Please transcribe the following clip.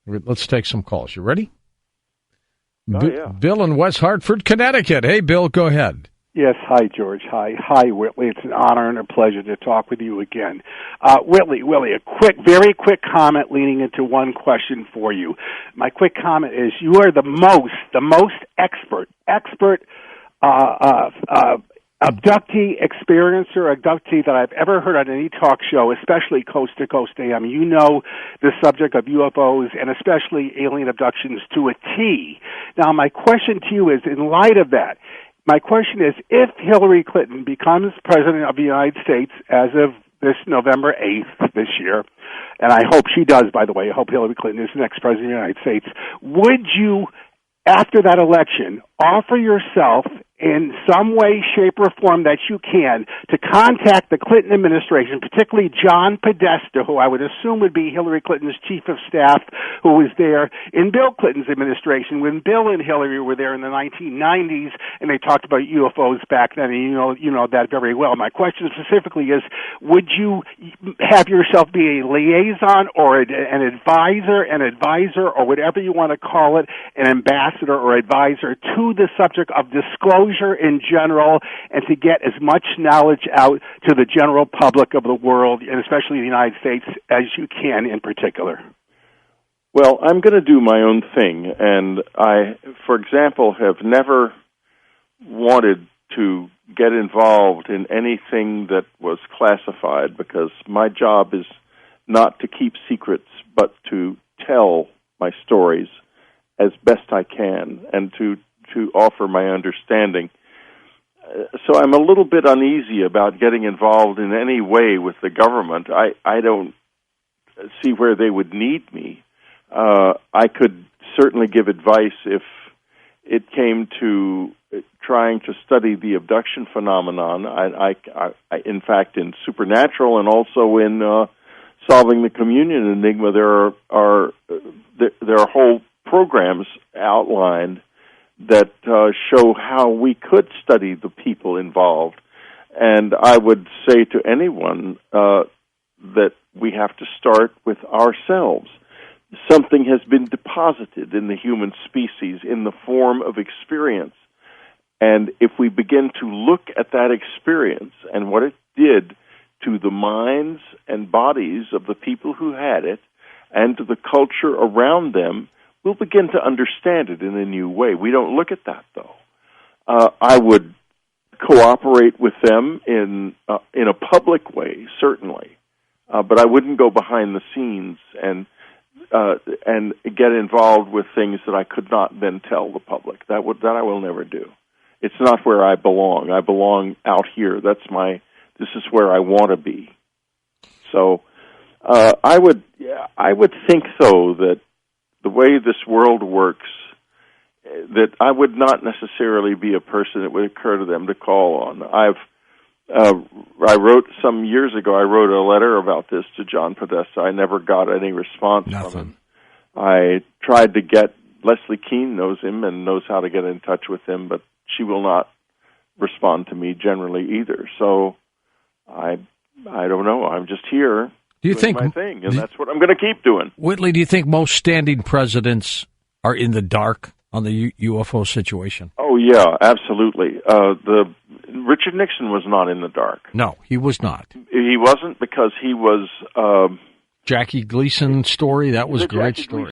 Let's take some calls. You ready? Yeah. Bill in West Hartford, Connecticut. Hey, Bill, go ahead. Yes, hi, George. Hi, Whitley. It's an honor and a pleasure to talk with you again. Whitley, a very quick comment leading into one question for you. My quick comment is you are the most expert abductee that I've ever heard on any talk show, especially Coast to Coast AM. You know the subject of UFOs and especially alien abductions to a T. Now, my question to you is, in light of that, my question is, if Hillary Clinton becomes president of the United States as of this November 8th this year, and I hope she does, by the way, I hope Hillary Clinton is the next president of the United States, would you, after that election, offer yourself in some way, shape, or form that you can to contact the Clinton administration, particularly John Podesta, who I would assume would be Hillary Clinton's chief of staff, who was there in Bill Clinton's administration when Bill and Hillary were there in the 1990s, and they talked about UFOs back then, and you know that very well. My question specifically is, would you have yourself be a liaison or an advisor, or whatever you want to call it, an ambassador or advisor to the subject of disclosure in general, and to get as much knowledge out to the general public of the world, and especially the United States, as you can in particular? Well, I'm going to do my own thing, and I, for example, have never wanted to get involved in anything that was classified, because my job is not to keep secrets, but to tell my stories as best I can, and to offer my understanding. So I'm a little bit uneasy about getting involved in any way with the government. I don't see where they would need me. I could certainly give advice if it came to trying to study the abduction phenomenon. I in fact, in Supernatural and also in Solving the Communion Enigma, there are whole programs outlined that show how we could study the people involved. And I would say to anyone that we have to start with ourselves. Something has been deposited in the human species in the form of experience. And if we begin to look at that experience and what it did to the minds and bodies of the people who had it and to the culture around them, we'll begin to understand it in a new way. We don't look at that, though. I would cooperate with them in a public way, certainly, but I wouldn't go behind the scenes and get involved with things that I could not then tell the public. That I will never do. It's not where I belong. I belong out here. This is where I want to be. So I would think, though, that the way this world works, that I would not necessarily be a person it would occur to them to call on. I wrote some years ago, I wrote a letter about this to John Podesta. I never got any response from him. I tried to get, Leslie Keene knows him and knows how to get in touch with him, but she will not respond to me generally either. So I don't know. I'm just here. Do you think my thing, and that's what I'm going to keep doing. Whitley, do you think most standing presidents are in the dark on the UFO situation? Oh, yeah, absolutely. Richard Nixon was not in the dark. No, he was not. He wasn't, because he was... Jackie Gleason story, that was a great story.